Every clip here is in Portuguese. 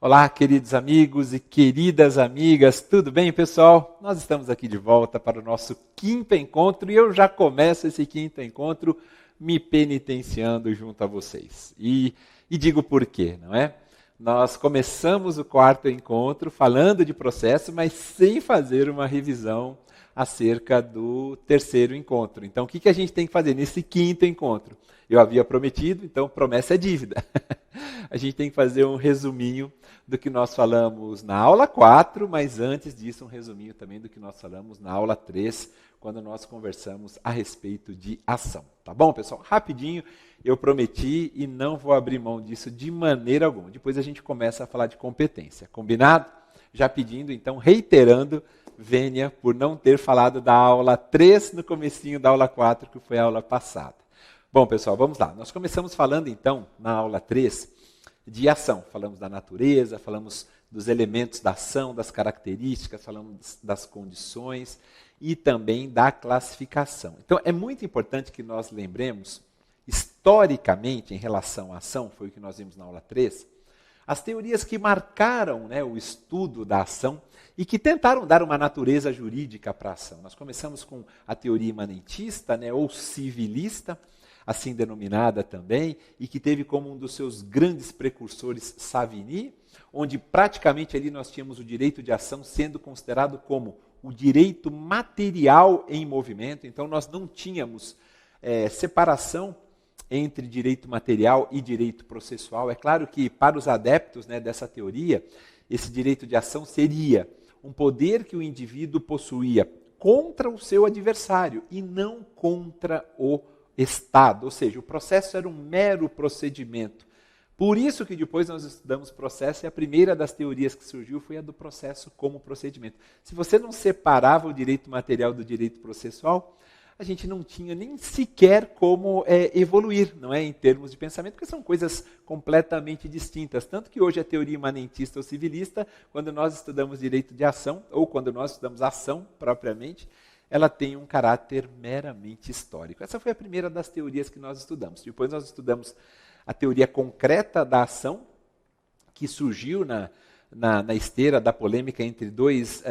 Olá, queridos amigos e queridas amigas, tudo bem, pessoal? Nós estamos aqui de volta para o nosso quinto encontro e eu já começo esse quinto encontro me penitenciando junto a vocês. E digo por quê, não é? Nós começamos o quarto encontro falando de processo, mas sem fazer uma revisão acerca do terceiro encontro. Então, o que a gente tem que fazer nesse quinto encontro? Eu havia prometido, então promessa é dívida. A gente tem que fazer um resuminho do que nós falamos na aula 4, mas antes disso um resuminho também do que nós falamos na aula 3, quando nós conversamos a respeito de ação. Tá bom, pessoal? Rapidinho, eu prometi e não vou abrir mão disso de maneira alguma. Depois a gente começa a falar de competência. Combinado? Já pedindo, então, reiterando, Vênia, por não ter falado da aula 3 no comecinho da aula 4, que foi a aula passada. Bom, pessoal, vamos lá. Nós começamos falando, então, na aula 3, de ação. Falamos da natureza, falamos dos elementos da ação, das características, falamos das condições e também da classificação. Então, é muito importante que nós lembremos, historicamente, em relação à ação, foi o que nós vimos na aula 3, as teorias que marcaram, né, o estudo da ação e que tentaram dar uma natureza jurídica para a ação. Nós começamos com a teoria imanentista, né, ou civilista, assim denominada também, e que teve como um dos seus grandes precursores Savigny, onde praticamente ali nós tínhamos o direito de ação sendo considerado como o direito material em movimento. Então nós não tínhamos separação entre direito material e direito processual. É claro que para os adeptos, né, dessa teoria, esse direito de ação seria um poder que o indivíduo possuía contra o seu adversário e não contra o Estado, ou seja, o processo era um mero procedimento. Por isso que depois nós estudamos processo e a primeira das teorias que surgiu foi a do processo como procedimento. Se você não separava o direito material do direito processual, a gente não tinha nem sequer como evoluir, não é, em termos de pensamento, porque são coisas completamente distintas. Tanto que hoje a teoria imanentista ou civilista, quando nós estudamos direito de ação, ou quando nós estudamos ação propriamente, ela tem um caráter meramente histórico. Essa foi a primeira das teorias que nós estudamos. Depois nós estudamos a teoria concreta da ação, que surgiu na esteira da polêmica entre dois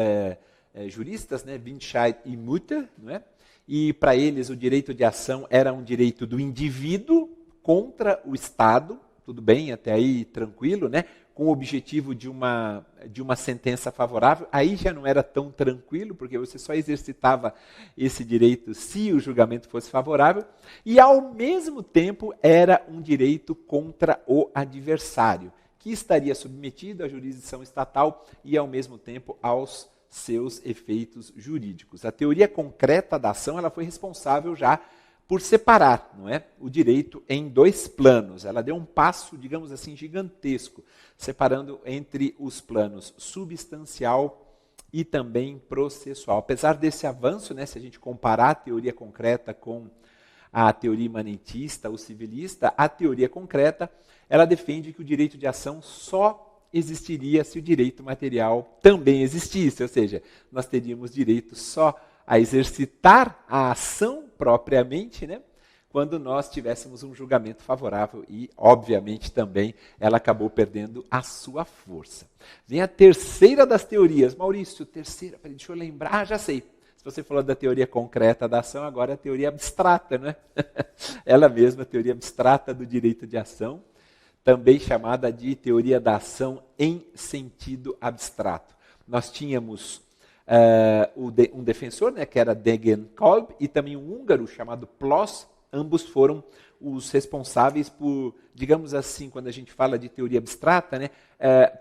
juristas, né, Windscheid e Mutter, não é? E para eles o direito de ação era um direito do indivíduo contra o Estado, tudo bem, até aí tranquilo, né? Com o objetivo de uma sentença favorável. Aí já não era tão tranquilo, porque você só exercitava esse direito se o julgamento fosse favorável, e ao mesmo tempo era um direito contra o adversário, que estaria submetido à jurisdição estatal e ao mesmo tempo aos seus efeitos jurídicos. A teoria concreta da ação ela foi responsável já por separar, não é, o direito em dois planos. Ela deu um passo, digamos assim, gigantesco, separando entre os planos substancial e também processual. Apesar desse avanço, né, se a gente comparar a teoria concreta com a teoria imanentista ou civilista, a teoria concreta ela defende que o direito de ação só existiria se o direito material também existisse, ou seja, nós teríamos direito só a exercitar a ação propriamente, né, quando nós tivéssemos um julgamento favorável e, obviamente, também ela acabou perdendo a sua força. Vem a terceira das teorias. Maurício, terceira, deixa eu lembrar. Ah, já sei. Se você falou da teoria concreta da ação, agora é a teoria abstrata, né? Ela mesma, a teoria abstrata do direito de ação, também chamada de teoria da ação em sentido abstrato. Nós tínhamos um defensor, né, que era Degenkolb, e também um húngaro chamado Ploss. Ambos foram os responsáveis por, digamos assim, quando a gente fala de teoria abstrata, né,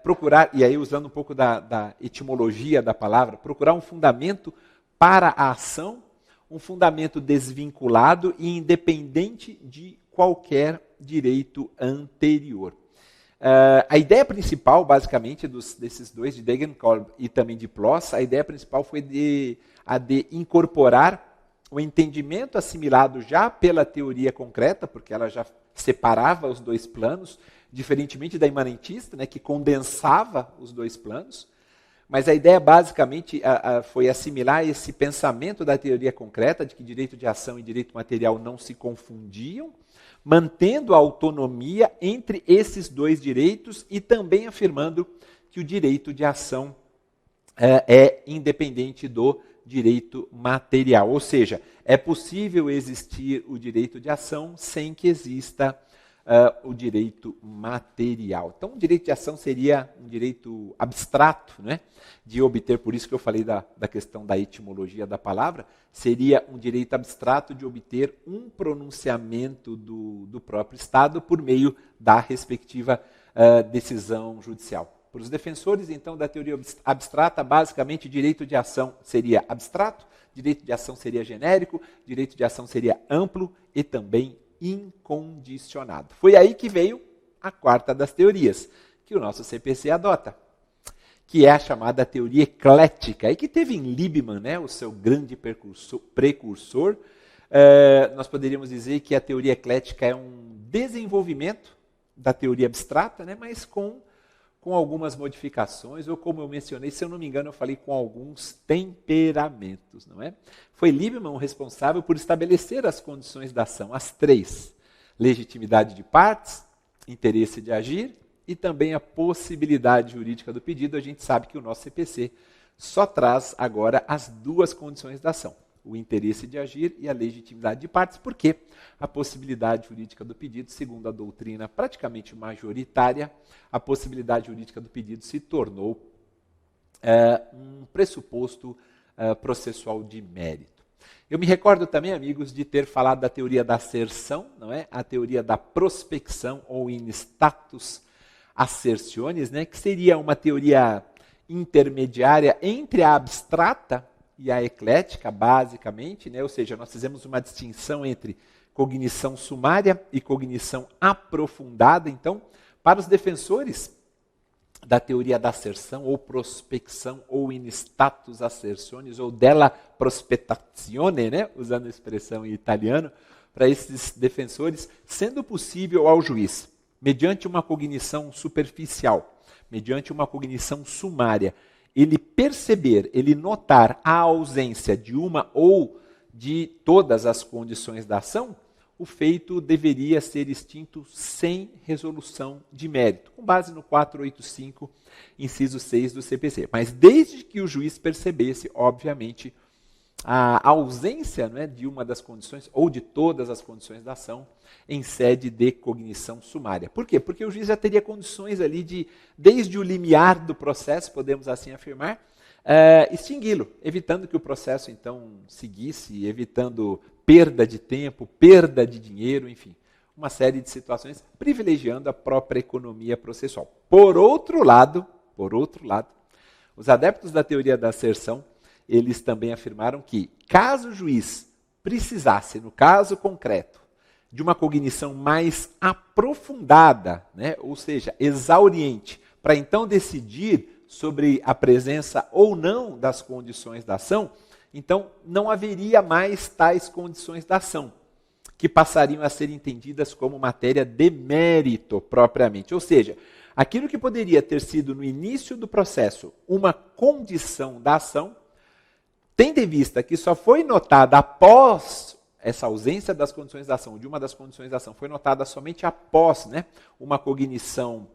procurar, e aí usando um pouco da etimologia da palavra, procurar um fundamento para a ação, um fundamento desvinculado e independente de qualquer direito anterior. A ideia principal, basicamente, desses dois, de Degenkolb e também de Ploss, a ideia principal foi a de incorporar o entendimento assimilado já pela teoria concreta, porque ela já separava os dois planos, diferentemente da imanentista, né, que condensava os dois planos, Mas a ideia basicamente foi assimilar esse pensamento da teoria concreta, de que direito de ação e direito material não se confundiam, mantendo a autonomia entre esses dois direitos e também afirmando que o direito de ação é independente do direito material. Ou seja, é possível existir o direito de ação sem que exista o direito material. Então, o direito de ação seria um direito abstrato, né, de obter, por isso que eu falei da questão da etimologia da palavra, seria um direito abstrato de obter um pronunciamento do próprio Estado por meio da respectiva decisão judicial. Para os defensores, então, da teoria abstrata, basicamente, direito de ação seria abstrato, direito de ação seria genérico, direito de ação seria amplo e também incondicionado. Foi aí que veio a quarta das teorias, que o nosso CPC adota, que é a chamada teoria eclética, e que teve em Liebman, né, o seu grande precursor. Nós poderíamos dizer que a teoria eclética é um desenvolvimento da teoria abstrata, né, mas com algumas modificações, ou como eu mencionei, se eu não me engano, eu falei com alguns temperamentos, não é? Foi Liebman o responsável por estabelecer as condições da ação, as três: legitimidade de partes, interesse de agir e também a possibilidade jurídica do pedido. A gente sabe que o nosso CPC só traz agora as duas condições da ação: o interesse de agir e a legitimidade de partes, porque a possibilidade jurídica do pedido, segundo a doutrina praticamente majoritária, a possibilidade jurídica do pedido se tornou um pressuposto processual de mérito. Eu me recordo também, amigos, de ter falado da teoria da asserção, não é? A teoria da prospecção, ou in status assertionis, né? Que seria uma teoria intermediária entre a abstrata e a eclética, basicamente, né? Ou seja, nós fizemos uma distinção entre cognição sumária e cognição aprofundada. Então, para os defensores da teoria da asserção, ou prospecção, ou in status assertionis, ou della prospettazione, né? Usando a expressão em italiano, para esses defensores, sendo possível ao juiz, mediante uma cognição superficial, mediante uma cognição sumária, ele perceber, ele notar a ausência de uma ou de todas as condições da ação, o feito deveria ser extinto sem resolução de mérito, com base no 485, inciso 6 do CPC. Mas desde que o juiz percebesse, obviamente, a ausência, né, de uma das condições ou de todas as condições da ação em sede de cognição sumária. Por quê? Porque o juiz já teria condições ali de, desde o limiar do processo, podemos assim afirmar, extingui-lo, evitando que o processo então seguisse, evitando perda de tempo, perda de dinheiro, enfim, uma série de situações, privilegiando a própria economia processual. Por outro lado, os adeptos da teoria da asserção, eles também afirmaram que, caso o juiz precisasse, no caso concreto, de uma cognição mais aprofundada, né, ou seja, exauriente, para então decidir sobre a presença ou não das condições da ação, então não haveria mais tais condições da ação, que passariam a ser entendidas como matéria de mérito propriamente. Ou seja, aquilo que poderia ter sido no início do processo uma condição da ação, tendo em vista que só foi notada após essa ausência das condições da ação, de uma das condições da ação, foi notada somente após, né, uma cognição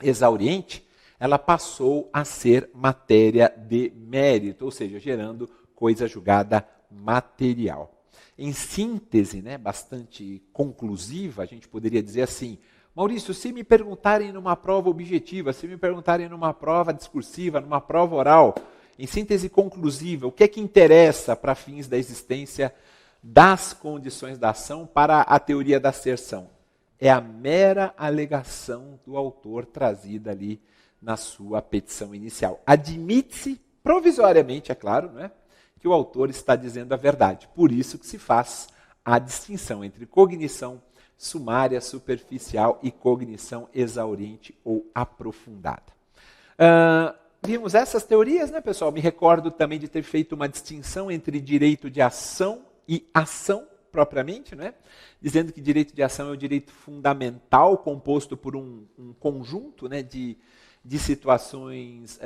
exauriente, ela passou a ser matéria de mérito, ou seja, gerando coisa julgada material. Em síntese, né, bastante conclusiva, a gente poderia dizer assim: Maurício, se me perguntarem numa prova objetiva, se me perguntarem numa prova discursiva, numa prova oral, em síntese conclusiva, o que é que interessa para fins da existência das condições da ação para a teoria da asserção? É a mera alegação do autor trazida ali na sua petição inicial. Admite-se, provisoriamente, é claro, né, que o autor está dizendo a verdade. Por isso que se faz a distinção entre cognição sumária, superficial e cognição exauriente ou aprofundada. Vimos essas teorias, né, pessoal? Me recordo também de ter feito uma distinção entre direito de ação e ação propriamente, né? Dizendo que direito de ação é o direito fundamental, composto por um conjunto, né, de de situações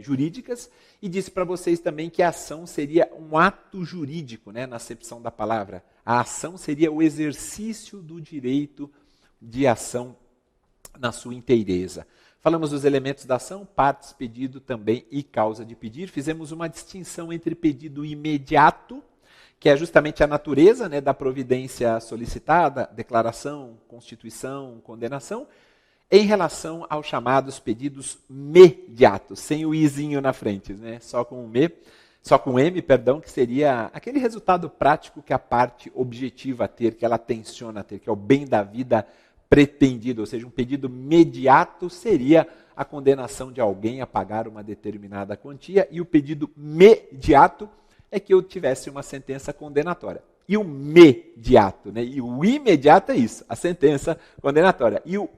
jurídicas e disse para vocês também que a ação seria um ato jurídico, né, na acepção da palavra. A ação seria o exercício do direito de ação na sua inteireza. Falamos dos elementos da ação, partes, pedido também e causa de pedir. Fizemos uma distinção entre pedido imediato, que é justamente a natureza, né, da providência solicitada, declaração, constituição, condenação, em relação aos chamados pedidos mediatos, sem o izinho na frente, né, só com o M, que seria aquele resultado prático que a parte objetiva ter, que ela tenciona ter, que é o bem da vida pretendido, ou seja, um pedido mediato seria a condenação de alguém a pagar uma determinada quantia, e o pedido mediato é que eu tivesse uma sentença condenatória. E o mediato, né? E o imediato é isso, a sentença condenatória. E o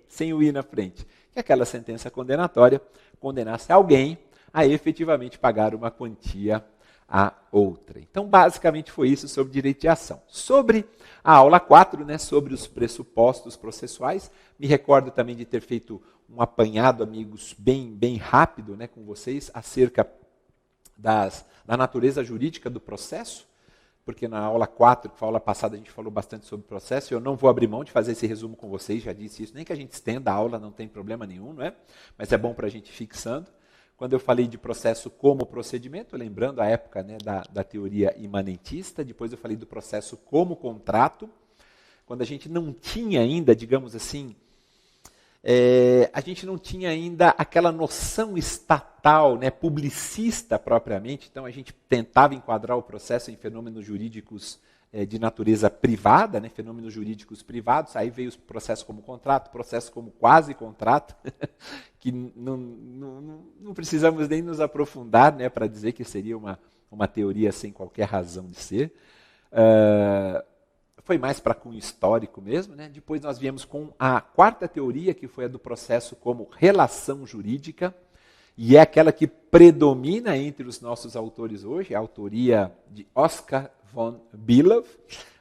sem o i na frente, que é aquela sentença condenatória condenasse alguém a efetivamente pagar uma quantia a outra. Então, basicamente foi isso sobre direito de ação. Sobre a aula 4, né, sobre os pressupostos processuais, me recordo também de ter feito um apanhado, amigos, bem rápido, né, com vocês, acerca da natureza jurídica do processo, porque na aula 4, que foi a aula passada, a gente falou bastante sobre o processo, e eu não vou abrir mão de fazer esse resumo com vocês, já disse isso, nem que a gente estenda a aula, não tem problema nenhum, não é? Mas é bom para a gente ir fixando. Quando eu falei de processo como procedimento, lembrando a época, né, da teoria imanentista, depois eu falei do processo como contrato, quando a gente não tinha ainda, digamos assim, a gente não tinha ainda aquela noção estatal, né, publicista propriamente, então a gente tentava enquadrar o processo em fenômenos jurídicos de natureza privada, né, fenômenos jurídicos privados, aí veio o processo como contrato, processo como quase contrato, que não precisamos nem nos aprofundar, né, para dizer que seria uma teoria sem qualquer razão de ser. Foi mais para cunho histórico mesmo, né? Depois nós viemos com a quarta teoria, que foi a do processo como relação jurídica, e é aquela que predomina entre os nossos autores hoje, a autoria de Oskar von Billow.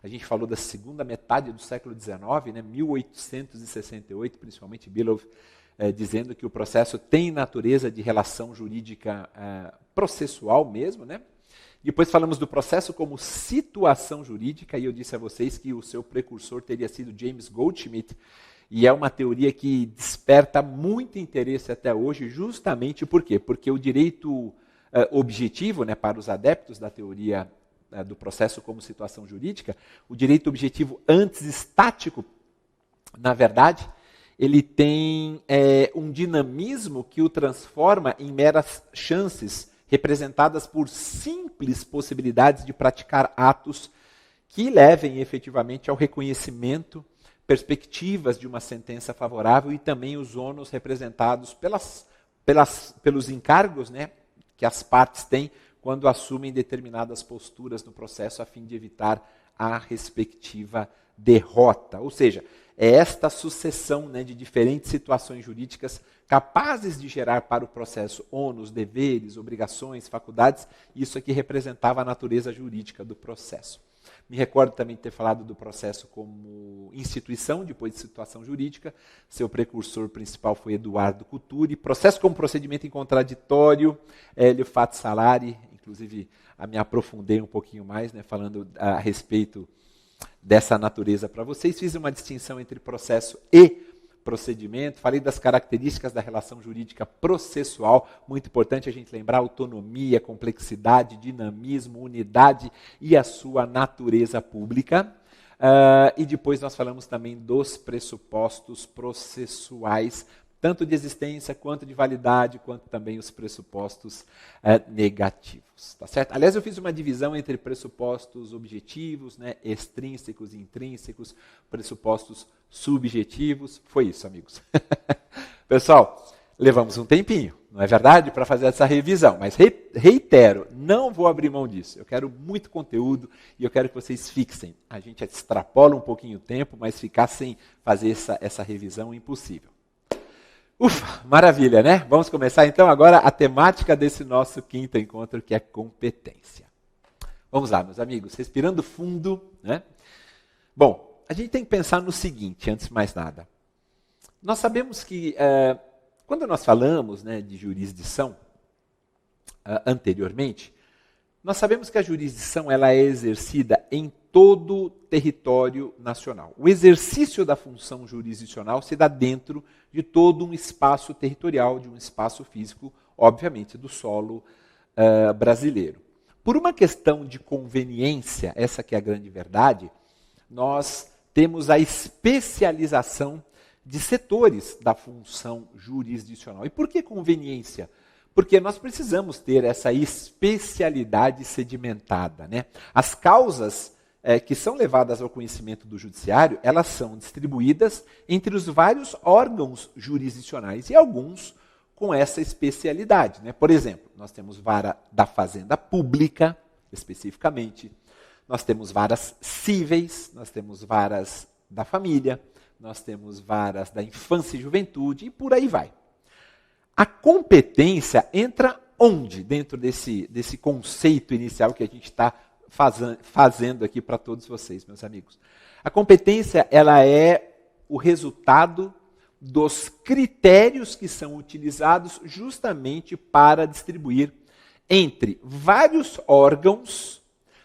A gente falou da segunda metade do século XIX, né, 1868, principalmente Billow, dizendo que o processo tem natureza de relação jurídica processual mesmo, né? Depois falamos do processo como situação jurídica, e eu disse a vocês que o seu precursor teria sido James Goldschmidt, e é uma teoria que desperta muito interesse até hoje, justamente por quê? Porque o direito objetivo, né, para os adeptos da teoria do processo como situação jurídica, o direito objetivo antes estático, na verdade, ele tem um dinamismo que o transforma em meras chances representadas por simples possibilidades de praticar atos que levem efetivamente ao reconhecimento, perspectivas de uma sentença favorável e também os ônus representados pelos encargos, né, que as partes têm quando assumem determinadas posturas no processo a fim de evitar a respectiva derrota. Ou seja, é esta sucessão, né, de diferentes situações jurídicas capazes de gerar para o processo ônus, deveres, obrigações, faculdades. Isso aqui representava a natureza jurídica do processo. Me recordo também de ter falado do processo como instituição, depois de situação jurídica. Seu precursor principal foi Eduardo Couturi. Processo como procedimento em contraditório, Hélio Fatsalari. Inclusive, me aprofundei um pouquinho mais, né, falando a respeito dessa natureza para vocês. Fiz uma distinção entre processo e procedimento, falei das características da relação jurídica processual, muito importante a gente lembrar autonomia, complexidade, dinamismo, unidade e a sua natureza pública. E depois nós falamos também dos pressupostos processuais, tanto de existência, quanto de validade, quanto também os pressupostos negativos. Tá certo? Aliás, eu fiz uma divisão entre pressupostos objetivos, né, extrínsecos e intrínsecos, pressupostos subjetivos. Foi isso, amigos. Pessoal, levamos um tempinho, não é verdade, para fazer essa revisão, mas reitero, não vou abrir mão disso. Eu quero muito conteúdo e eu quero que vocês fixem. A gente extrapola um pouquinho o tempo, mas ficar sem fazer essa revisão é impossível. Ufa, maravilha, né? Vamos começar então agora a temática desse nosso quinto encontro, que é competência. Vamos lá, meus amigos, respirando fundo, né? Bom, a gente tem que pensar no seguinte, antes de mais nada. Nós sabemos que Quando nós falamos, né, de jurisdição, anteriormente, nós sabemos que a jurisdição ela é exercida em todo o território nacional. O exercício da função jurisdicional se dá dentro de todo um espaço territorial, de um espaço físico, obviamente, do solo brasileiro. Por uma questão de conveniência, essa que é a grande verdade, nós temos a especialização de setores da função jurisdicional. E por que conveniência? Porque nós precisamos ter essa especialidade sedimentada, né? As causas que são levadas ao conhecimento do judiciário, elas são distribuídas entre os vários órgãos jurisdicionais e alguns com essa especialidade, né? Por exemplo, nós temos vara da Fazenda Pública, especificamente, nós temos varas cíveis, nós temos varas da família, nós temos varas da infância e juventude e por aí vai. A competência entra onde dentro desse conceito inicial que a gente está fazendo aqui para todos vocês, meus amigos? A competência ela é o resultado dos critérios que são utilizados justamente para distribuir entre vários órgãos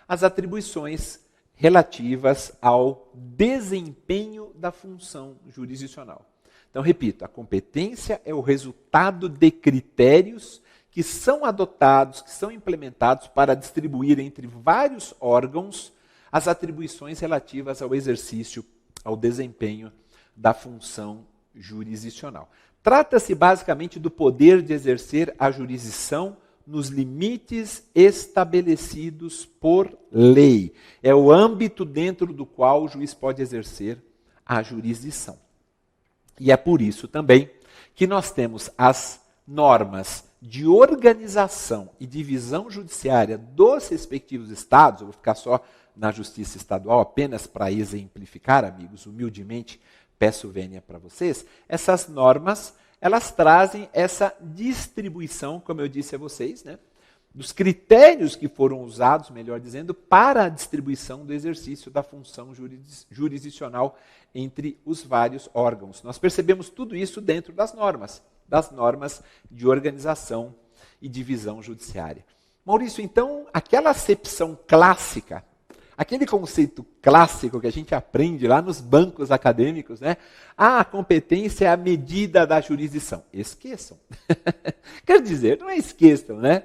as atribuições relativas ao desempenho da função jurisdicional. Então, repito, a competência é o resultado de critérios que são adotados, que são implementados para distribuir entre vários órgãos as atribuições relativas ao exercício, ao desempenho da função jurisdicional. Trata-se basicamente do poder de exercer a jurisdição nos limites estabelecidos por lei. É o âmbito dentro do qual o juiz pode exercer a jurisdição. E é por isso também que nós temos as normas de organização e divisão judiciária dos respectivos estados. Eu vou ficar só na justiça estadual apenas para exemplificar, amigos, humildemente peço vênia para vocês. Essas normas elas trazem essa distribuição, como eu disse a vocês, né, dos critérios que foram usados, melhor dizendo, para a distribuição do exercício da função jurisdicional entre os vários órgãos. Nós percebemos tudo isso dentro das normas de organização e divisão judiciária. Maurício, então, aquela acepção clássica, aquele conceito clássico que a gente aprende lá nos bancos acadêmicos, né? A competência é a medida da jurisdição. Esqueçam. Quer dizer, não é esqueçam, né?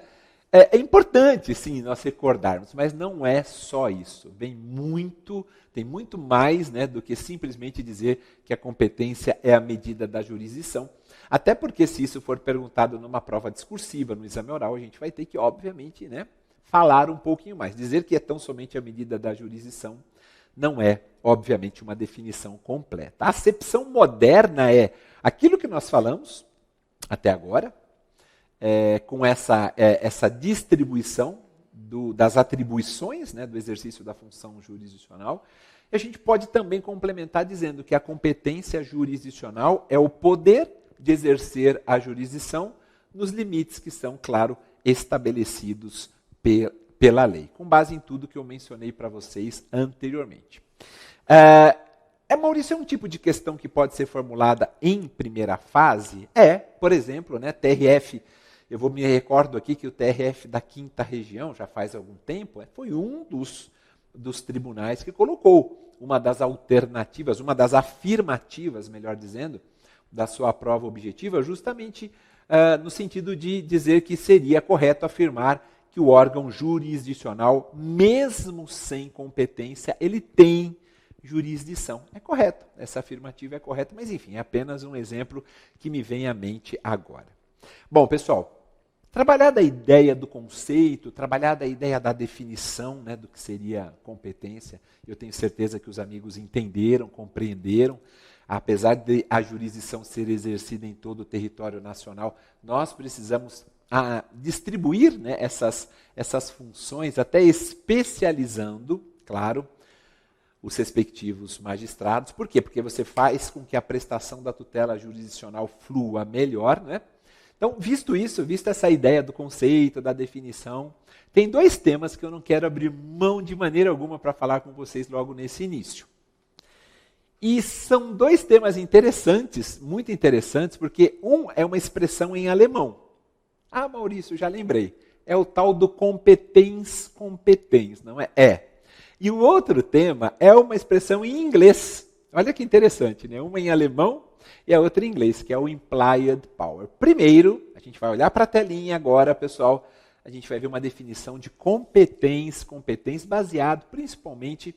É importante, sim, nós recordarmos, mas não é só isso. Tem muito mais, né, do que simplesmente dizer que a competência é a medida da jurisdição. Até porque se isso for perguntado numa prova discursiva, no exame oral, a gente vai ter que, obviamente, né, falar um pouquinho mais. Dizer que é tão somente a medida da jurisdição não é, obviamente, uma definição completa. A acepção moderna é aquilo que nós falamos até agora, com essa distribuição das atribuições, né, do exercício da função jurisdicional. E a gente pode também complementar dizendo que a competência jurisdicional é o poder de exercer a jurisdição nos limites que são, claro, estabelecidos pela lei, com base em tudo que eu mencionei para vocês anteriormente. Maurício, é um tipo de questão que pode ser formulada em primeira fase? Por exemplo, né, TRF, eu me recordo aqui que o TRF da 5ª Região, já faz algum tempo, foi um dos tribunais que colocou uma das alternativas, uma das afirmativas, melhor dizendo, da sua prova objetiva, justamente no sentido de dizer que seria correto afirmar que o órgão jurisdicional, mesmo sem competência, ele tem jurisdição. É correto, essa afirmativa é correta, mas enfim, é apenas um exemplo que me vem à mente agora. Bom, pessoal, trabalhar da ideia do conceito, trabalhar da ideia da definição, né, do que seria competência, eu tenho certeza que os amigos entenderam, compreenderam. Apesar de a jurisdição ser exercida em todo o território nacional, nós precisamos distribuir, né, essas funções, até especializando, claro, os respectivos magistrados. Por quê? Porque você faz com que a prestação da tutela jurisdicional flua melhor, né? Então, visto essa ideia do conceito, da definição, tem 2 temas que eu não quero abrir mão de maneira alguma para falar com vocês logo nesse início. E são dois temas interessantes, muito interessantes, porque um é uma expressão em alemão. Ah, Maurício, já lembrei. É o tal do competens competens, não é? É. E o outro tema é uma expressão em inglês. Olha que interessante, né? Uma em alemão e a outra em inglês, que é o implied power. Primeiro, a gente vai olhar para a telinha agora, pessoal. A gente vai ver uma definição de competens competens baseado principalmente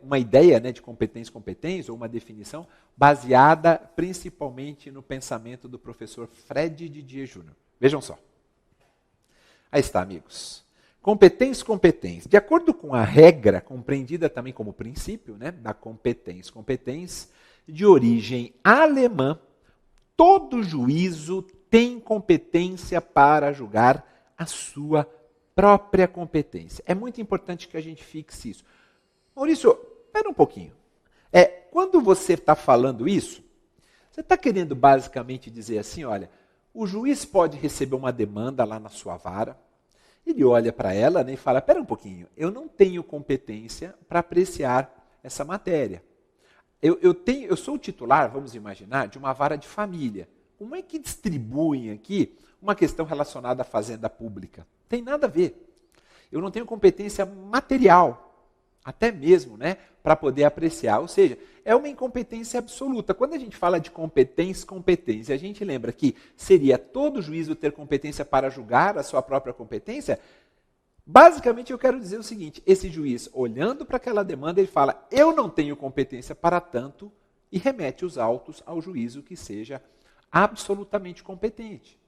uma ideia, né, de competens competens ou uma definição baseada principalmente no pensamento do professor Fred Didier Jr. Vejam só. Aí está, amigos. Competens competens. De acordo com a regra, compreendida também como princípio, né, da competens competens, de origem alemã, todo juízo tem competência para julgar a sua própria competência. É muito importante que a gente fixe isso. Maurício, espera um pouquinho. Quando você está falando isso, você está querendo basicamente dizer assim, olha, o juiz pode receber uma demanda lá na sua vara, ele olha para ela, né, e fala, espera um pouquinho, eu não tenho competência para apreciar essa matéria. Eu sou o titular, vamos imaginar, de uma vara de família. Como é que distribuem aqui uma questão relacionada à fazenda pública? Tem nada a ver. Eu não tenho competência material, até mesmo, né, para poder apreciar. Ou seja, é uma incompetência absoluta. Quando a gente fala de competência, a gente lembra que seria todo juízo ter competência para julgar a sua própria competência. Basicamente, eu quero dizer o seguinte, esse juiz, olhando para aquela demanda, ele fala, eu não tenho competência para tanto, e remete os autos ao juízo que seja absolutamente competente.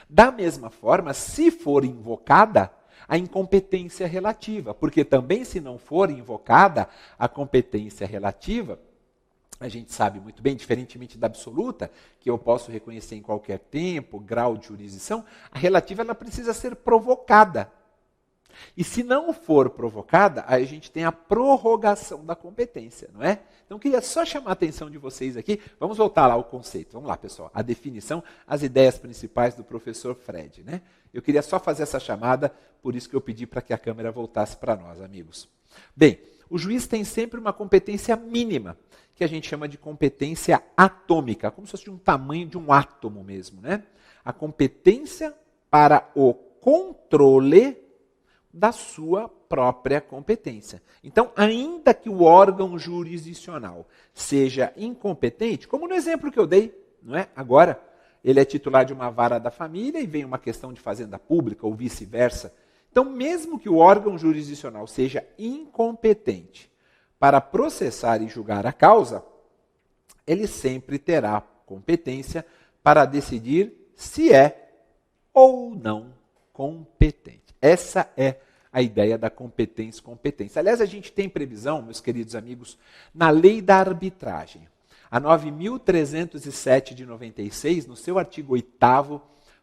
Da mesma forma, se for invocada a incompetência relativa, porque também se não for invocada a competência relativa, a gente sabe muito bem, diferentemente da absoluta, que eu posso reconhecer em qualquer tempo, grau de jurisdição, a relativa ela precisa ser provocada. E se não for provocada, aí a gente tem a prorrogação da competência, não é? Então, eu queria só chamar a atenção de vocês aqui. Vamos voltar lá ao conceito. Vamos lá, pessoal. A definição, as ideias principais do professor Fred, né? Eu queria só fazer essa chamada, por isso que eu pedi para que a câmera voltasse para nós, amigos. Bem, o juiz tem sempre uma competência mínima, que a gente chama de competência atômica, como se fosse um tamanho de um átomo mesmo, né? A competência para o controle da sua própria competência. Então, ainda que o órgão jurisdicional seja incompetente, como no exemplo que eu dei, não é? Agora, ele é titular de uma vara da família e vem uma questão de fazenda pública ou vice-versa. Então, mesmo que o órgão jurisdicional seja incompetente para processar e julgar a causa, ele sempre terá competência para decidir se é ou não competente. Essa é a ideia da competência. Aliás, a gente tem previsão, meus queridos amigos, na lei da arbitragem. A 9.307 de 96, no seu artigo 8º,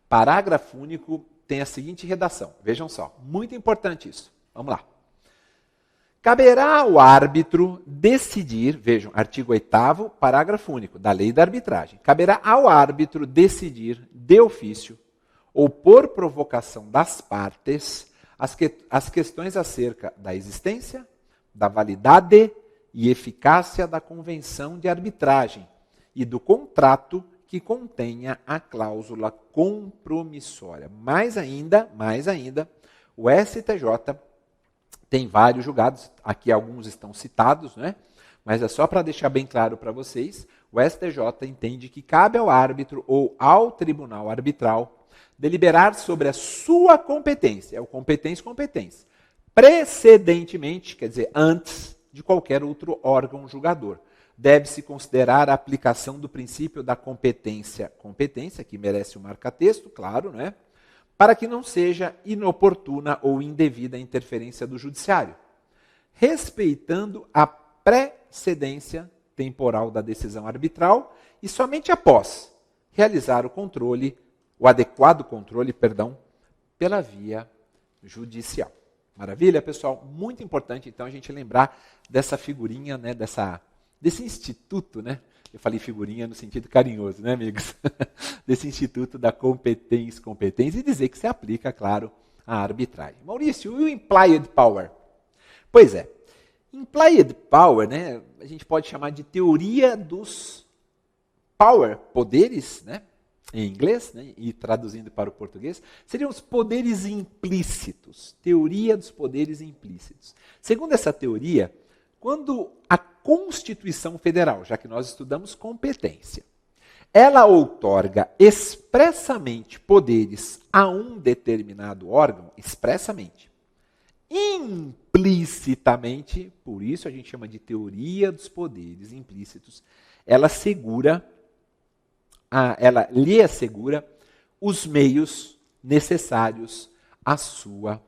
parágrafo único, tem a seguinte redação. Vejam só, muito importante isso. Vamos lá. Caberá ao árbitro decidir, vejam, artigo 8º, parágrafo único, da lei da arbitragem. Caberá ao árbitro decidir, de ofício, ou por provocação das partes, as questões acerca da existência, da validade e eficácia da convenção de arbitragem e do contrato que contenha a cláusula compromissória. Mais ainda, o STJ tem vários julgados, aqui alguns estão citados, né? Mas é só para deixar bem claro para vocês, o STJ entende que cabe ao árbitro ou ao tribunal arbitral deliberar sobre a sua competência, é o competência, precedentemente, quer dizer, antes de qualquer outro órgão julgador. Deve-se considerar a aplicação do princípio da competência, que merece um marca-texto, claro, né? Para que não seja inoportuna ou indevida a interferência do judiciário, respeitando a precedência temporal da decisão arbitral e somente após realizar o adequado controle, pela via judicial. Maravilha, pessoal? Muito importante, então, a gente lembrar dessa figurinha, né, desse instituto, né? Eu falei figurinha no sentido carinhoso, né, amigos? Desse instituto da competência, e dizer que se aplica, claro, à arbitragem. Maurício, e o implied power? Pois é, Implied power, né, a gente pode chamar de teoria dos power, poderes, né, em inglês, né, e traduzindo para o português, seriam os poderes implícitos, teoria dos poderes implícitos. Segundo essa teoria, quando a Constituição Federal, já que nós estudamos competência, ela outorga expressamente poderes a um determinado órgão, expressamente, implicitamente, por isso a gente chama de teoria dos poderes implícitos, ela lhe assegura os meios necessários à sua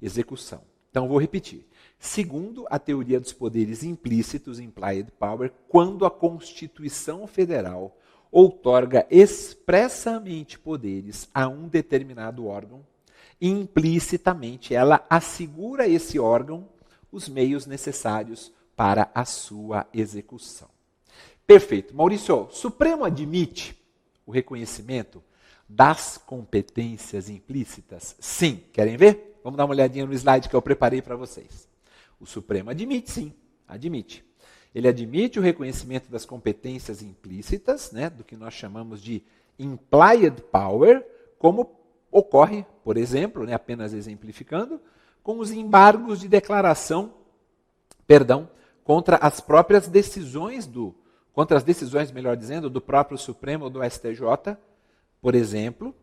execução. Então, vou repetir. Segundo a teoria dos poderes implícitos, implied power, quando a Constituição Federal outorga expressamente poderes a um determinado órgão, implicitamente ela assegura a esse órgão os meios necessários para a sua execução. Perfeito. Maurício, o Supremo admite o reconhecimento das competências implícitas? Sim. Querem ver? Vamos dar uma olhadinha no slide que eu preparei para vocês. O Supremo admite, sim. Admite. Ele admite o reconhecimento das competências implícitas, né, do que nós chamamos de implied power, como ocorre, por exemplo, né, apenas exemplificando, com os embargos de declaração, contra as próprias decisões melhor dizendo, do próprio Supremo ou do STJ, por exemplo.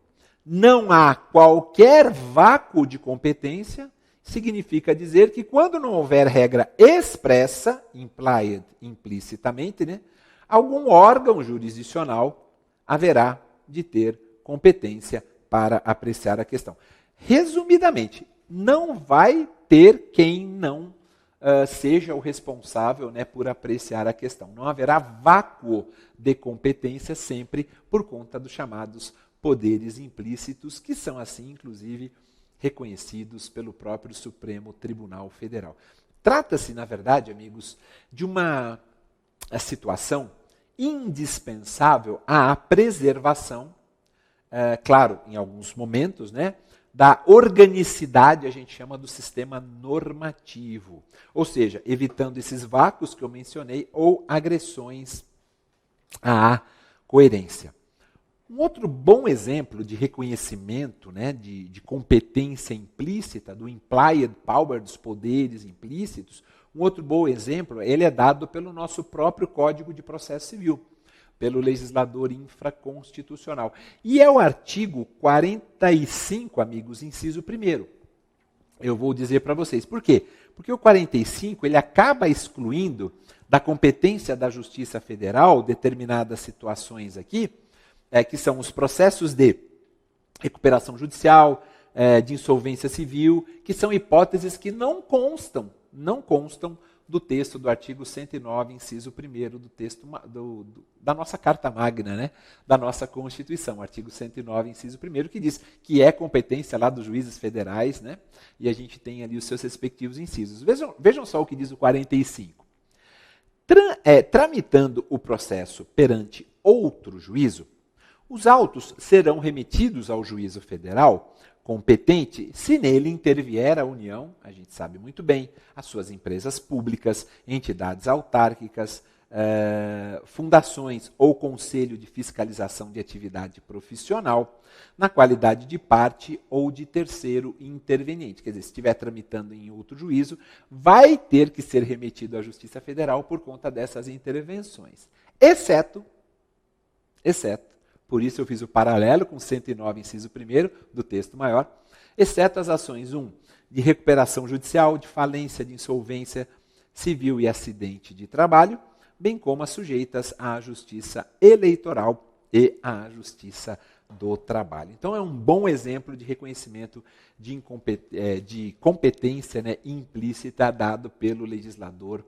Não há qualquer vácuo de competência, significa dizer que quando não houver regra expressa, implied, implicitamente, né, algum órgão jurisdicional haverá de ter competência para apreciar a questão. Resumidamente, não vai ter quem não seja o responsável, né, por apreciar a questão. Não haverá vácuo de competência sempre por conta dos chamados poderes implícitos, que são assim, inclusive, reconhecidos pelo próprio Supremo Tribunal Federal. Trata-se, na verdade, amigos, de uma situação indispensável à preservação, claro, em alguns momentos, né, da organicidade, a gente chama do sistema normativo. Ou seja, evitando esses vácuos que eu mencionei ou agressões à coerência. Um outro bom exemplo de reconhecimento, né, de competência implícita, do implied power, dos poderes implícitos, um outro bom exemplo, ele é dado pelo nosso próprio Código de Processo Civil, pelo legislador infraconstitucional. E é o artigo 45, amigos, inciso 1º. Eu vou dizer para vocês. Por quê? Porque o 45, ele acaba excluindo da competência da Justiça Federal determinadas situações aqui, que são os processos de recuperação judicial, de insolvência civil, que são hipóteses que não constam do texto do artigo 109, inciso 1º do texto da nossa Carta Magna, né? Da nossa Constituição, artigo 109, inciso 1º, que diz que é competência lá dos juízes federais, né? E a gente tem ali os seus respectivos incisos. Vejam só o que diz o 45. Tramitando o processo perante outro juízo, os autos serão remetidos ao juízo federal competente se nele intervier a União, a gente sabe muito bem, as suas empresas públicas, entidades autárquicas, fundações ou conselho de fiscalização de atividade profissional, na qualidade de parte ou de terceiro interveniente. Quer dizer, se estiver tramitando em outro juízo, vai ter que ser remetido à Justiça Federal por conta dessas intervenções. Exceto, por isso eu fiz o paralelo com 109, inciso 1º do texto maior, exceto as ações 1, de recuperação judicial, de falência, de insolvência civil e acidente de trabalho, bem como as sujeitas à justiça eleitoral e à justiça do trabalho. Então é um bom exemplo de reconhecimento de competência, né, implícita dado pelo legislador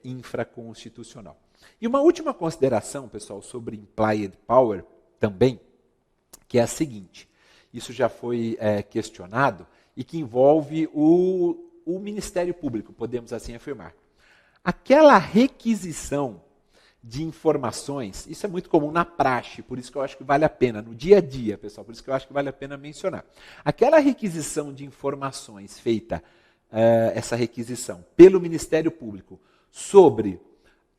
infraconstitucional. E uma última consideração, pessoal, sobre implied power também, que é a seguinte, isso já foi questionado e que envolve o Ministério Público, podemos assim afirmar. Aquela requisição de informações, isso é muito comum na praxe, por isso que eu acho que vale a pena, no dia a dia, pessoal, por isso que eu acho que vale a pena mencionar. Aquela requisição de informações feita essa requisição pelo Ministério Público sobre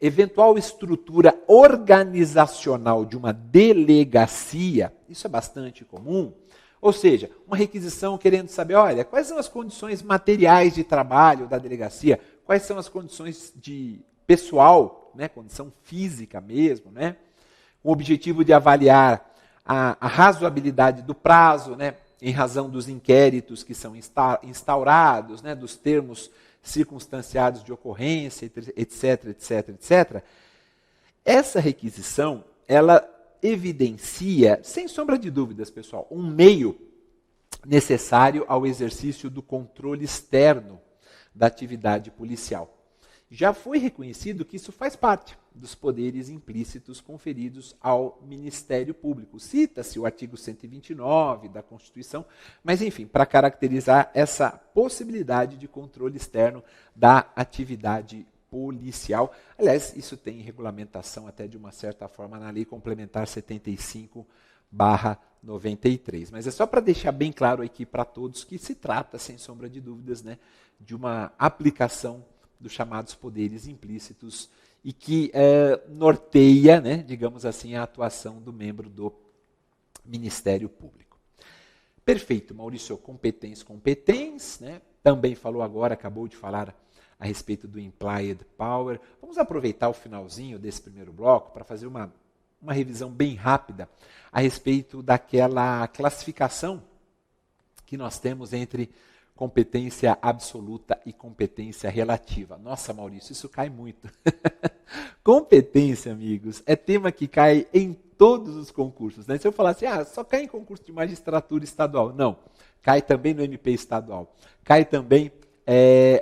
eventual estrutura organizacional de uma delegacia, isso é bastante comum, ou seja, uma requisição querendo saber, olha, quais são as condições materiais de trabalho da delegacia, quais são as condições de pessoal, né, condição física mesmo, né, com o objetivo de avaliar a razoabilidade do prazo, né, em razão dos inquéritos que são instaurados, né, dos termos circunstanciados de ocorrência, etc, etc, etc. Essa requisição, ela evidencia, sem sombra de dúvidas, pessoal, um meio necessário ao exercício do controle externo da atividade policial. Já foi reconhecido que isso faz parte dos poderes implícitos conferidos ao Ministério Público. Cita-se o artigo 129 da Constituição, mas enfim, para caracterizar essa possibilidade de controle externo da atividade policial. Aliás, isso tem regulamentação até de uma certa forma na Lei Complementar 75/93. Mas é só para deixar bem claro aqui para todos que se trata, sem sombra de dúvidas, né, de uma aplicação dos chamados poderes implícitos e que norteia, né, digamos assim, a atuação do membro do Ministério Público. Perfeito, Maurício, competens, né? Também falou agora, acabou de falar a respeito do implied power. Vamos aproveitar o finalzinho desse primeiro bloco para fazer uma revisão bem rápida a respeito daquela classificação que nós temos entre competência absoluta e competência relativa. Nossa, Maurício, isso cai muito. Competência, amigos, é tema que cai em todos os concursos. Né? Se eu falar assim, só cai em concurso de magistratura estadual. Não, cai também no MP estadual. Cai também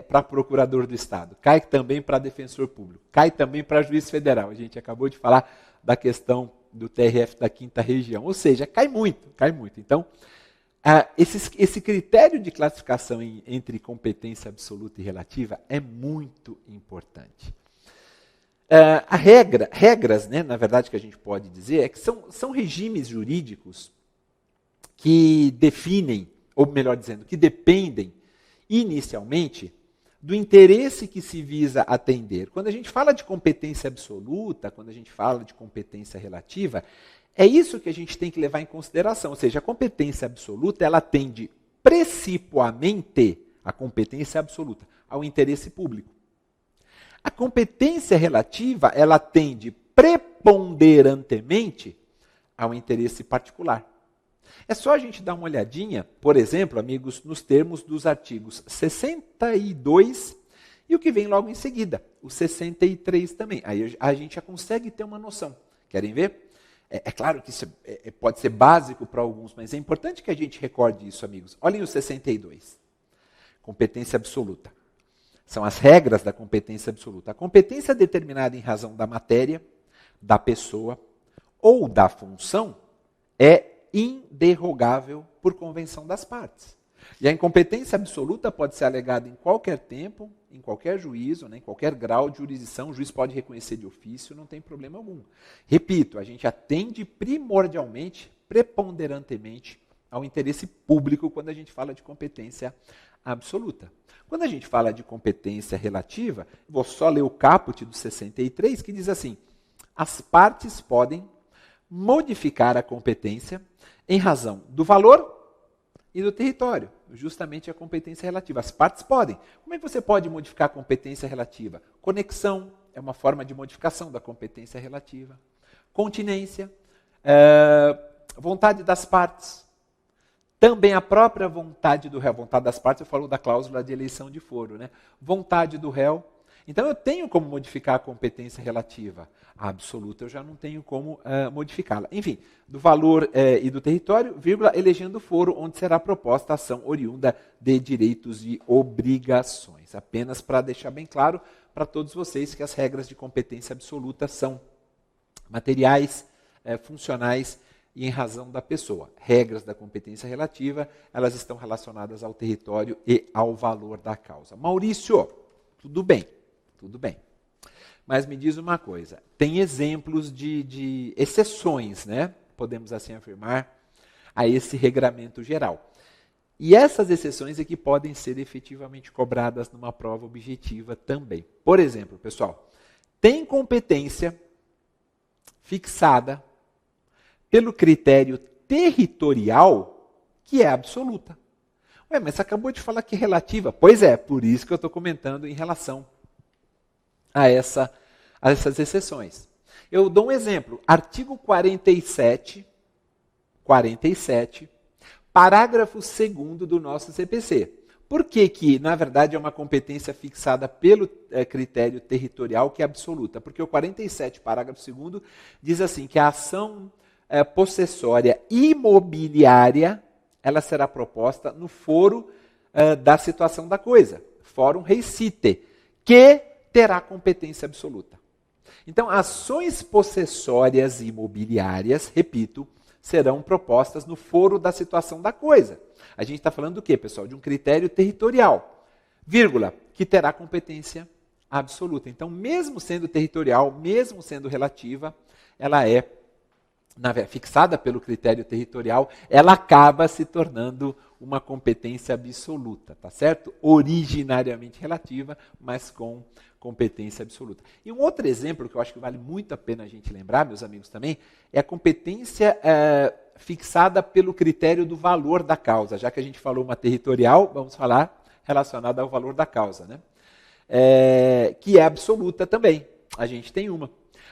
para procurador do Estado. Cai também para defensor público. Cai também para juiz federal. A gente acabou de falar da questão do TRF da 5ª Região. Ou seja, cai muito, cai muito. Então, esse critério de classificação entre competência absoluta e relativa é muito importante. Regras, né, na verdade, que a gente pode dizer, é que são regimes jurídicos que definem, ou melhor dizendo, que dependem inicialmente do interesse que se visa atender. Quando a gente fala de competência absoluta, quando a gente fala de competência relativa, é isso que a gente tem que levar em consideração. Ou seja, a competência absoluta, ela atende precipuamente, a competência absoluta, ao interesse público. A competência relativa, ela atende preponderantemente ao interesse particular. É só a gente dar uma olhadinha, por exemplo, amigos, nos termos dos artigos 62 e o que vem logo em seguida, o 63 também. Aí a gente já consegue ter uma noção. Querem ver? É claro que isso pode ser básico para alguns, mas é importante que a gente recorde isso, amigos. Olhem o 62. Competência absoluta. São as regras da competência absoluta. A competência determinada em razão da matéria, da pessoa ou da função é inderrogável por convenção das partes. E a incompetência absoluta pode ser alegada em qualquer tempo, em qualquer juízo, né, em qualquer grau de jurisdição, o juiz pode reconhecer de ofício, não tem problema algum. Repito, a gente atende primordialmente, preponderantemente, ao interesse público quando a gente fala de competência absoluta. Quando a gente fala de competência relativa, vou só ler o caput do 63, que diz assim: as partes podem modificar a competência em razão do valor e do território, justamente a competência relativa. As partes podem. Como é que você pode modificar a competência relativa? Conexão é uma forma de modificação da competência relativa. Continência, vontade das partes. Também a própria vontade do réu. Vontade das partes, eu falo da cláusula de eleição de foro, né? Vontade do réu. Então eu tenho como modificar a competência relativa. A absoluta eu já não tenho como modificá-la. Enfim, do valor e do território, vírgula, elegendo foro onde será proposta a ação oriunda de direitos e obrigações. Apenas para deixar bem claro para todos vocês que as regras de competência absoluta são materiais, funcionais e em razão da pessoa. Regras da competência relativa, elas estão relacionadas ao território e ao valor da causa. Maurício, tudo bem. Tudo bem. Mas me diz uma coisa, tem exemplos de exceções, né? Podemos assim afirmar, a esse regramento geral. E essas exceções é que podem ser efetivamente cobradas numa prova objetiva também. Por exemplo, pessoal, tem competência fixada pelo critério territorial que é absoluta. Ué, mas você acabou de falar que é relativa. Pois é, por isso que eu estou comentando em relação a essas exceções. Eu dou um exemplo. Artigo 47, parágrafo 2º do nosso CPC. Por que, na verdade, é uma competência fixada pelo critério territorial que é absoluta? Porque o 47, parágrafo 2º, diz assim, que a ação possessória imobiliária ela será proposta no foro da situação da coisa, fórum recite, que terá competência absoluta. Então, ações possessórias imobiliárias, repito, serão propostas no foro da situação da coisa. A gente está falando do quê, pessoal? De um critério territorial, vírgula, que terá competência absoluta. Então, mesmo sendo territorial, mesmo sendo relativa, ela é fixada pelo critério territorial, ela acaba se tornando uma competência absoluta, tá certo? Originariamente relativa, mas com competência absoluta. E um outro exemplo que eu acho que vale muito a pena a gente lembrar, meus amigos, também, é a competência fixada pelo critério do valor da causa. Já que a gente falou uma territorial, vamos falar relacionada ao valor da causa, né? Que é absoluta também. A gente tem uma.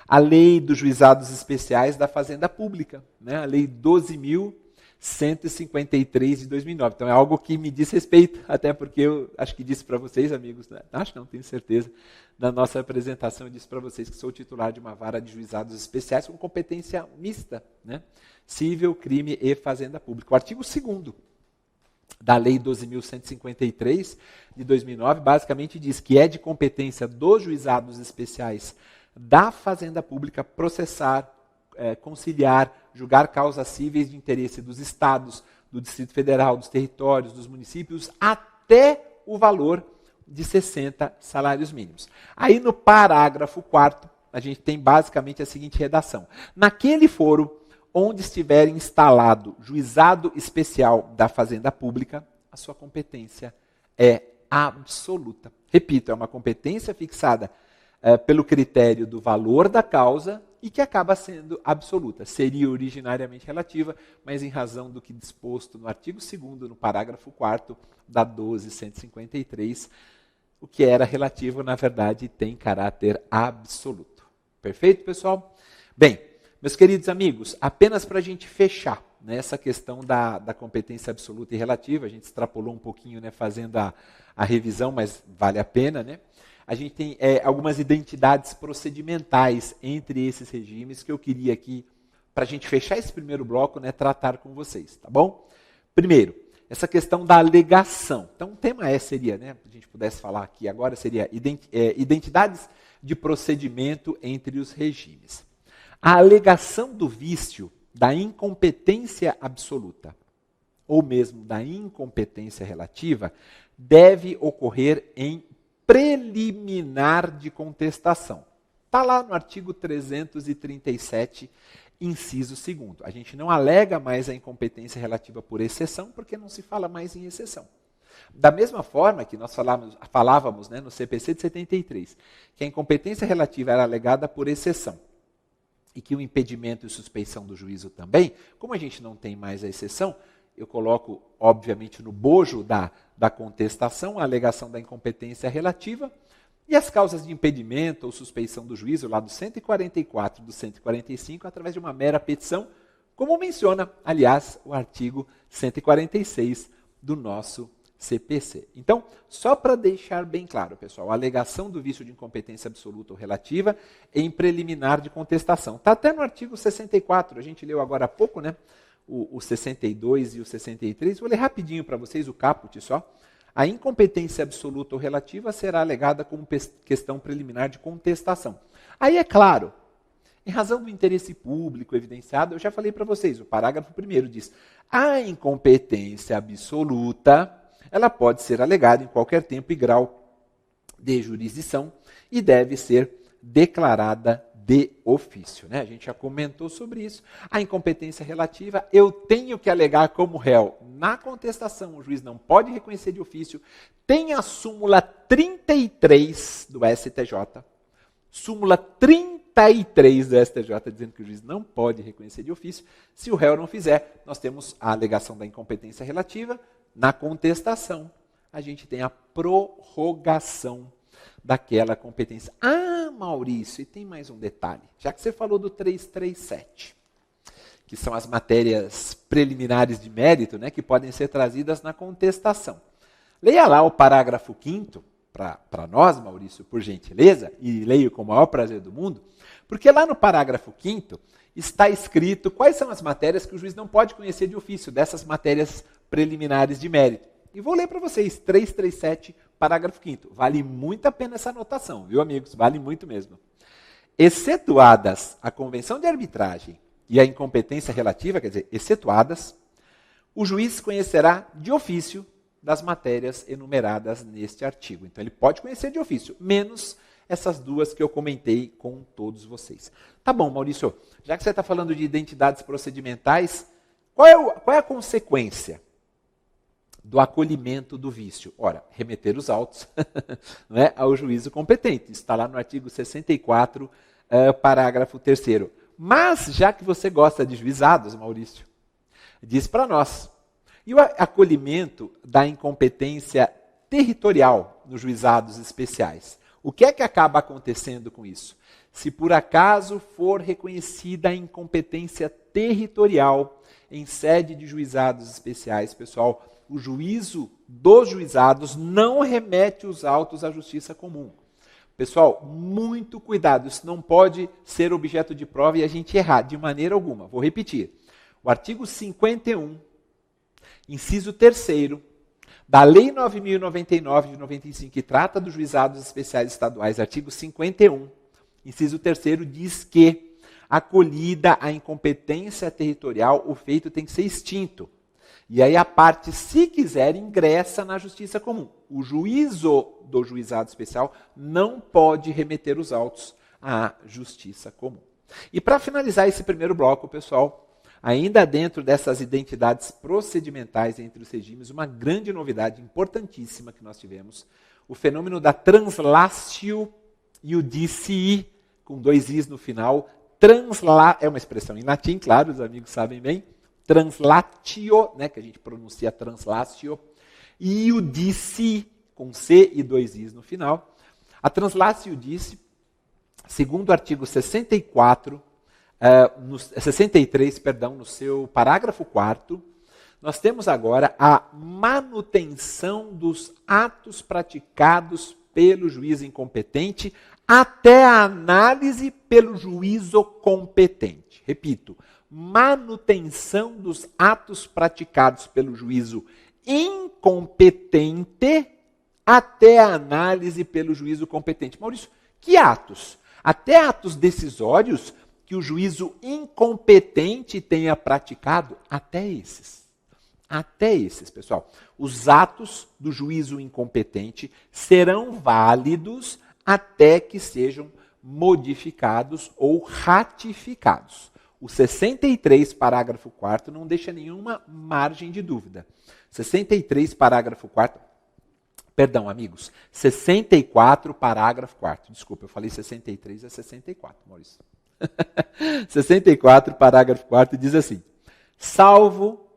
A Lei dos Juizados Especiais da Fazenda Pública, né? A Lei 12.153 de 2009. Então é algo que me diz respeito, até porque eu acho que disse para vocês, amigos, né? Acho não, tenho certeza, na nossa apresentação eu disse para vocês que sou titular de uma vara de juizados especiais com competência mista, né? Cível, crime e fazenda pública. O artigo 2º da Lei 12.153 de 2009 basicamente diz que é de competência dos juizados especiais da Fazenda Pública processar, conciliar, julgar causas cíveis de interesse dos estados, do Distrito Federal, dos territórios, dos municípios, até o valor de 60 salários mínimos. Aí no parágrafo 4º, a gente tem basicamente a seguinte redação. Naquele foro onde estiver instalado juizado especial da Fazenda Pública, a sua competência é absoluta. Repito, é uma competência fixada pelo critério do valor da causa e que acaba sendo absoluta. Seria originariamente relativa, mas em razão do que disposto no artigo 2º, no parágrafo 4º da 12.153, o que era relativo, na verdade, tem caráter absoluto. Perfeito, pessoal? Bem, meus queridos amigos, apenas para a gente fechar essa questão da competência absoluta e relativa, a gente extrapolou um pouquinho, né, fazendo a revisão, mas vale a pena, né? A gente tem algumas identidades procedimentais entre esses regimes que eu queria aqui, para a gente fechar esse primeiro bloco, né, tratar com vocês, tá bom? Primeiro, essa questão da alegação. Então, o tema seria, né, se a gente pudesse falar aqui agora, seria identidades de procedimento entre os regimes. A alegação do vício da incompetência absoluta, ou mesmo da incompetência relativa, deve ocorrer em preliminar de contestação. Está lá no artigo 337, inciso 2º. A gente não alega mais a incompetência relativa por exceção, porque não se fala mais em exceção. Da mesma forma que nós falávamos, né, no CPC de 73, que a incompetência relativa era alegada por exceção, e que o impedimento e suspeição do juízo também, como a gente não tem mais a exceção, eu coloco, obviamente, no bojo da contestação, a alegação da incompetência relativa, e as causas de impedimento ou suspeição do juízo, lá do 144 e do 145, através de uma mera petição, como menciona, aliás, o artigo 146 do nosso CPC. Então, só para deixar bem claro, pessoal, a alegação do vício de incompetência absoluta ou relativa em preliminar de contestação. Está até no artigo 64, a gente leu agora há pouco, né? O 62 e o 63, vou ler rapidinho para vocês o caput só. A incompetência absoluta ou relativa será alegada como questão preliminar de contestação. Aí é claro, em razão do interesse público evidenciado, eu já falei para vocês, o parágrafo 1º diz, a incompetência absoluta, ela pode ser alegada em qualquer tempo e grau de jurisdição e deve ser declarada de ofício, né? A gente já comentou sobre isso. A incompetência relativa, eu tenho que alegar como réu. Na contestação, o juiz não pode reconhecer de ofício. Tem a súmula 33 do STJ. Súmula 33 do STJ dizendo que o juiz não pode reconhecer de ofício. Se o réu não fizer, nós temos a alegação da incompetência relativa. Na contestação, a gente tem a prorrogação daquela competência. Ah, Maurício, e tem mais um detalhe. Já que você falou do 337, que são as matérias preliminares de mérito, né, que podem ser trazidas na contestação. Leia lá o parágrafo 5º, para nós, Maurício, por gentileza, e leio com o maior prazer do mundo, porque lá no parágrafo 5º está escrito quais são as matérias que o juiz não pode conhecer de ofício, dessas matérias preliminares de mérito. E vou ler para vocês, 337, parágrafo 5º. Vale muito a pena essa anotação, viu, amigos? Vale muito mesmo. Excetuadas a convenção de arbitragem e a incompetência relativa, quer dizer, excetuadas, o juiz conhecerá de ofício das matérias enumeradas neste artigo. Então, ele pode conhecer de ofício, menos essas duas que eu comentei com todos vocês. Tá bom, Maurício, já que você está falando de identidades procedimentais, qual é a consequência do acolhimento do vício? Ora, remeter os autos não é, ao juízo competente. Isso está lá no artigo 64, parágrafo 3º. Mas, já que você gosta de juizados, Maurício, diz para nós. E o acolhimento da incompetência territorial nos juizados especiais? O que é que acaba acontecendo com isso? Se por acaso for reconhecida a incompetência territorial em sede de juizados especiais, pessoal, o juízo dos juizados não remete os autos à justiça comum. Pessoal, muito cuidado, isso não pode ser objeto de prova e a gente errar de maneira alguma. Vou repetir. O artigo 51, inciso 3º, da Lei 9.099 de 95, que trata dos juizados especiais estaduais, artigo 51, inciso 3º, diz que, acolhida a incompetência territorial, o feito tem que ser extinto. E aí a parte, se quiser, ingressa na justiça comum. O juízo do juizado especial não pode remeter os autos à justiça comum. E para finalizar esse primeiro bloco, pessoal, ainda dentro dessas identidades procedimentais entre os regimes, uma grande novidade importantíssima que nós tivemos, o fenômeno da translatio iudici, com 2 i's no final. É uma expressão em latim, claro, os amigos sabem bem. Translatio, né, que a gente pronuncia translatio, e iudici, com C e 2 i's no final. A translatio iudici, segundo o artigo 63, no seu parágrafo 4º, nós temos agora a manutenção dos atos praticados pelo juiz incompetente até a análise pelo juízo competente. Repito, manutenção dos atos praticados pelo juízo incompetente até a análise pelo juízo competente. Maurício, que atos? Até atos decisórios que o juízo incompetente tenha praticado? Até esses. Até esses, pessoal. Os atos do juízo incompetente serão válidos até que sejam modificados ou ratificados. O 63, parágrafo 4º, não deixa nenhuma margem de dúvida. 63, parágrafo 4º, perdão, amigos, 64, parágrafo 4º. Desculpa, eu falei 63, é 64, Maurício. 64, parágrafo 4º, diz assim: salvo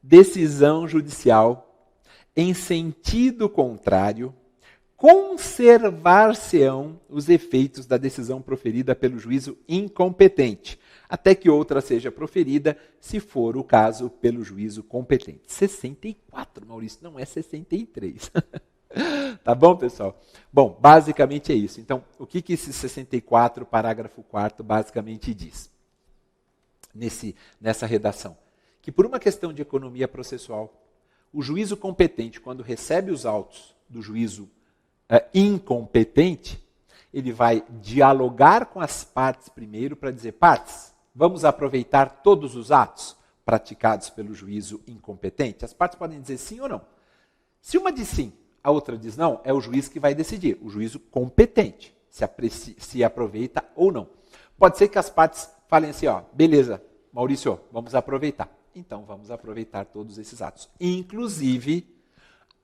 decisão judicial em sentido contrário, conservar-se-ão os efeitos da decisão proferida pelo juízo incompetente, até que outra seja proferida, se for o caso, pelo juízo competente. 64, Maurício, não é 63. Tá bom, pessoal? Bom, basicamente é isso. Então, o que esse 64, parágrafo 4º, basicamente diz nessa redação? Que por uma questão de economia processual, o juízo competente, quando recebe os autos do juízo incompetente, ele vai dialogar com as partes primeiro para dizer: partes, vamos aproveitar todos os atos praticados pelo juízo incompetente? As partes podem dizer sim ou não. Se uma diz sim, a outra diz não, é o juiz que vai decidir, o juízo competente, se aproveita ou não. Pode ser que as partes falem assim, ó, beleza, Maurício, vamos aproveitar. Então, vamos aproveitar todos esses atos, inclusive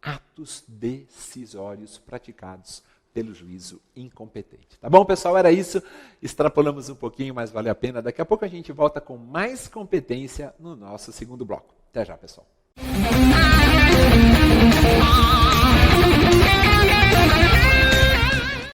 atos decisórios praticados pelo juízo incompetente. Tá bom, pessoal? Era isso. Extrapolamos um pouquinho, mas vale a pena. Daqui a pouco a gente volta com mais competência no nosso segundo bloco. Até já, pessoal.